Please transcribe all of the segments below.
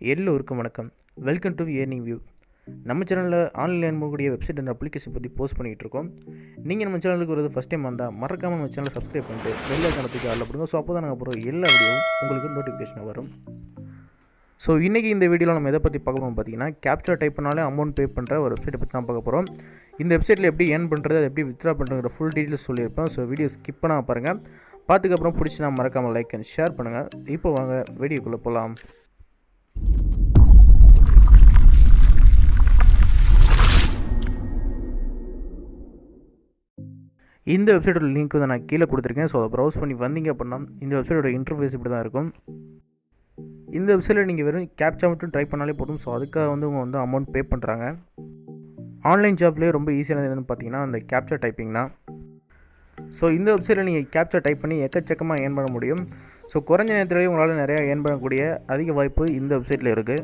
எல்லோருக்கும் வணக்கம். Welcome to earning view. நம்ம சேனலில் ஆன்லைன் மூலக்கூடிய வெப்சைட் அண்ட் அப்ளிகேஷன் பற்றி போஸ்ட் பண்ணிகிட்டு இருக்கோம். நீங்கள் நம்ம சேனலுக்கு வரது ஃபஸ்ட் டைம் வந்தால் மறக்காமல் நம்ம சேனலை சப்ஸ்கிரைப் பண்ணிட்டு பெல் ஐகானுக்கு ஆல் பண்ணுங்க. ஸோ அப்போ தான் நாங்கள் போகிற எல்லா வீடியோவும் உங்களுக்கு நோட்டிஃபிகேஷன் வரும். ஸோ இன்றைக்கி இந்த வீடியோவில் நம்ம எதை பற்றி பார்க்கணும் பார்த்தீங்கன்னா, கேப்ச்சா டைப் பண்ணாலே அமௌண்ட் பே பண்ணுற ஒரு வெப்சைட்டை பற்றி தான் பார்க்க போகிறோம். இந்த வெப்சைட்டில் எப்படி ஏர்ன் பண்ணுறது, அதை எப்படி வித்ட்ரா பண்ணுறங்கிற ஃபுல் டீட்டெயில்ஸ் சொல்லியிருப்பேன். ஸோ வீடியோ ஸ்கிப் பண்ணால் பாருங்கள். பார்த்துக்கப்புறம் பிடிச்சினா மறக்காமல் லைக் அண்ட் ஷேர் பண்ணுங்கள். இப்போ வாங்க வீடியோக்குள்ளே போகலாம். இந்த வெப்சைட்டோட லிங்க் வந்து நான் கீழே கொடுத்துருக்கேன். ஸோ அதை ப்ரௌஸ் பண்ணி வந்தீங்க அப்படின்னா இந்த வெப்சைட்டோட இன்டர்ஃபேஸ் இப்படி தான் இருக்கும். இந்த வெப்சைட்டில் நீங்கள் வெறும் கேப்ச்சா மட்டும் ட்ரை பண்ணாலே போதும். ஸோ அதுக்காக வந்து அவங்க வந்து அமௌண்ட் பே பண்ணுறாங்க. ஆன்லைன் ஜாப்லேயே ரொம்ப ஈஸியானது என்னென்னு பார்த்தீங்கன்னா அந்த கேப்ச்சா டைப்பிங் தான். ஸோ இந்த வெப்சைட்டில் நீங்கள் கேப்ச்சா டைப் பண்ணி எக்கச்சக்கமாக ஏர்ன் பண்ண முடியும். ஸோ குறைஞ்ச நேரத்திலேயே உங்களால் நிறையா ஏர்ன் பண்ணக்கூடிய அதிக வாய்ப்பு இந்த வெப்சைட்டில் இருக்குது.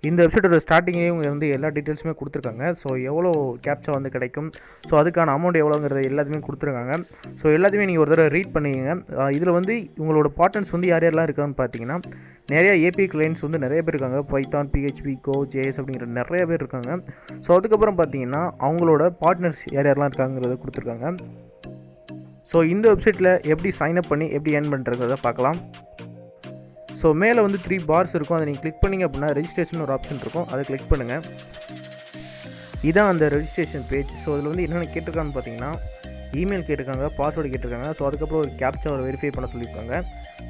இந்த வெப்சைட்டோட ஸ்டார்டிங்லேயே இவங்க வந்து எல்லா டீட்டெயில்ஸுமே கொடுத்துருக்காங்க. ஸோ எவ்வளோ கேப்ச்சா வந்து கிடைக்கும், ஸோ அதுக்கான அமௌண்ட் எவ்வளோங்கிறது எல்லாத்தையுமே கொடுத்துருக்காங்க. ஸோ எல்லாத்தையுமே நீங்கள் ஒரு தடவை ரீட் பண்ணிக்கங்க. இதில் வந்து உங்களோட பார்ட்னர்ஸ் வந்து யார் யாரெல்லாம் இருக்கான்னு பார்த்தீங்கன்னா, நிறையா ஏபி கிளைண்ட்ஸ் வந்து நிறைய பேர் இருக்காங்க. பைத்தான், பிஹெச்பி, கோ, ஜேஎஸ் அப்படிங்கிற நிறைய பேர் இருக்காங்க. ஸோ அதுக்கப்புறம் பார்த்தீங்கன்னா அவங்களோட பார்ட்னர்ஸ் யார் யாரெல்லாம் இருக்காங்கிறத கொடுத்துருக்காங்க. ஸோ இந்த வெப்சைட்டில் எப்படி சைன்அப் பண்ணி எப்படி ஏர்ன் பண்ணுறத பார்க்கலாம். ஸோ மேலே வந்து 3 பார்ஸ் இருக்கும். அதை நீங்கள் கிளிக் பண்ணிங்க அப்படின்னா ரெஜிஸ்ட்ரேஷன் ஒரு ஆப்ஷன் இருக்கும். அதை கிளிக் பண்ணுங்கள். இதான் அந்த ரெஜிஸ்ட்ரேஷன் பேஜ். ஸோ அதில் வந்து என்னென்ன கேட்டிருக்கான்னு பார்த்தீங்கன்னா, இமெயில் கேட்டிருக்காங்க, பாஸ்வேர்டு கேட்டிருக்காங்க. ஸோ அதுக்கப்புறம் ஒரு கேப்ச்சா ஒரு வெரிஃபை பண்ண சொல்லியிருக்காங்க.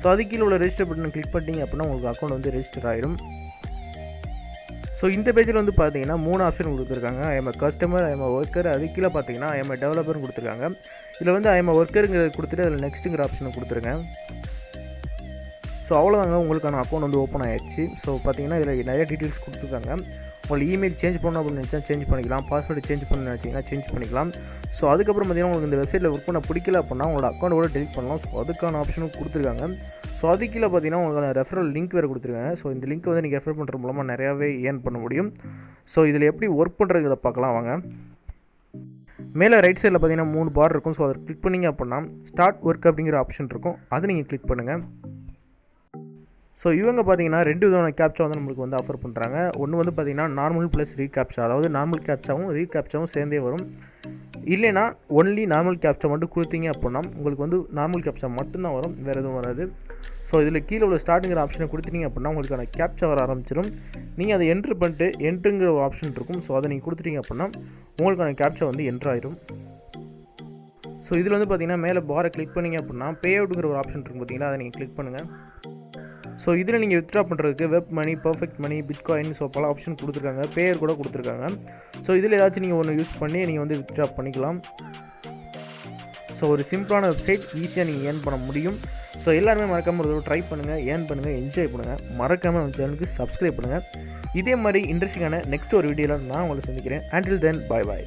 ஸோ அது கீழே உள்ள ரெஜிஸ்டர் பட்டன் கிளிக் பண்ணிட்டீங்க அப்படின்னா உங்களுக்கு அக்கௌண்ட் வந்து ரெஜிஸ்டர் ஆகிடும். ஸோ இந்த பேஜில் வந்து பார்த்தீங்கன்னா 3 ஆப்ஷன் கொடுத்துருக்காங்க. I am customer, I am worker, அது கீழே பார்த்தீங்கன்னா ஐ எம் டெவலப்பர்னு கொடுத்துருக்காங்க. இதில் வந்து ஐ எம் ஒர்க்கருங்கிறத கொடுத்துட்டு அதில் நெக்ஸ்ட்டுங்கிற ஆப்ஷனை கொடுத்துருங்க. ஸோ அவ்வளோதாங்க, உங்களுக்கான அக்கௌண்ட் வந்து ஓப்பன் ஆகிடுச்சு. ஸோ பார்த்தீங்கன்னா இதில் நிறைய டீட்டெயில்ஸ் கொடுத்துருக்காங்க. உங்களுக்கு இமெயில் சேஞ்ச் பண்ணணும் அப்படின்னு நினச்சா சேஞ்ச் பண்ணிக்கலாம். பாஸ்வேர்டு சேஞ்ச் பண்ணணும்னு நினச்சிங்கன்னா சேஞ்ச் பண்ணிக்கலாம். ஸோ அதுக்கப்புறம் பார்த்தீங்கன்னா உங்களுக்கு இந்த வெப்சைட்டில் ஒர்க் பண்ண பிடிக்கல அப்படின்னா உங்களோட அக்கௌண்ட் கூட டெலிட் பண்ணலாம். ஸோ அதுக்கான ஆப்ஷனும் கொடுத்துருக்காங்க. ஸோ அது கீழே பார்த்தீங்கன்னா உங்களுக்கு ரெஃபரல் லிங்க் வேறு கொடுத்துருக்காங்க. ஸோ இந்த லிங்க் வந்து நீங்கள் ரெஃபர் பண்ணுறது மூலமாக நிறையாவே ஏர்ன் பண்ண முடியும். ஸோ இதில் எப்படி ஒர்க் பண்ணுறதுல பார்க்கலாம் வாங்க. மேலே ரைட் சைடில் பார்த்தீங்கன்னா 3 பார் இருக்கும். ஸோ அதை கிளிக் பண்ணிங்க அப்படின்னா ஸ்டார்ட் ஒர்க் அப்படிங்கிற ஆப்ஷன் இருக்கும். அதை நீங்கள் கிளிக் பண்ணுங்கள். ஸோ இவங்க பார்த்தீங்கன்னா 2 விதமான கேப்ச்சா வந்து நம்மளுக்கு வந்து ஆஃபர் பண்ணுறாங்க. ஒன்று வந்து பார்த்தீங்கன்னா நார்மல் ப்ளஸ் ரீகேப்ச்சா, அதாவது நார்மல் கேப்ச்சாவும் ரீகேப்ச்சாவும் சேர்ந்தே வரும். இல்லைனா ஒன்லி நார்மல் கேப்ச்சா மட்டும் கொடுத்தீங்க அப்படின்னா உங்களுக்கு வந்து நார்மல் கேப்ச்சா மட்டும்தான் வரும், வேறு எதுவும் வராது. ஸோ இதில் கீழே உள்ள ஸ்டார்ட்டுங்கிற ஆப்ஷனை கொடுத்துட்டீங்க அப்படின்னா உங்களுக்கான கேப்ச்சா வர ஆரம்பிச்சிடும். நீங்கள் அதை என்ட்ரு பண்ணிட்டு என்ட்ருங்கிற ஒரு ஆப்ஷன் இருக்கும். ஸோ அதை நீங்கள் கொடுத்துட்டீங்க அப்படின்னா உங்களுக்கான கேப்ச்சா வந்து என்ட்ரு ஆயிடும். ஸோ இதில் வந்து பார்த்தீங்கன்னா மேலே பாரை கிளிக் பண்ணிங்க அப்படின்னா பே அவுட்டுங்கிற ஒரு ஆப்ஷன் இருக்கும் பார்த்தீங்கன்னா, அதை நீங்கள் கிளிக் பண்ணுங்கள். ஸோ இதில் நீங்கள் வித்ட்ரா பண்ணுறதுக்கு வெப் மணி, பர்ஃபெக்ட் மணி, பிட்காயின், ஸோ பல ஆப்ஷன் கொடுத்துருக்காங்க. பேர் கூட கொடுத்துருக்காங்க. ஸோ இதில் ஏதாச்சும் நீங்கள் ஒன்று யூஸ் பண்ணி நீங்கள் வந்து வித்ட்ரா பண்ணிக்கலாம். ஸோ ஒரு சிம்பிளான வெப்சைட், ஈஸியாக நீங்கள் ஏர்ன் பண்ண முடியும். ஸோ எல்லாருமே மறக்காமல் ஒரு ட்ரை பண்ணுங்கள், ஏர்ன் பண்ணுங்கள், என்ஜாய் பண்ணுங்கள். மறக்காமல் நம்ம சேனலுக்கு சப்ஸ்கிரைப் பண்ணுங்கள். இதே மாதிரி இன்ட்ரெஸ்டிங்கான நெக்ஸ்ட் ஒரு வீடியோவில் நான் உங்களை சந்திக்கிறேன். until then, bye bye.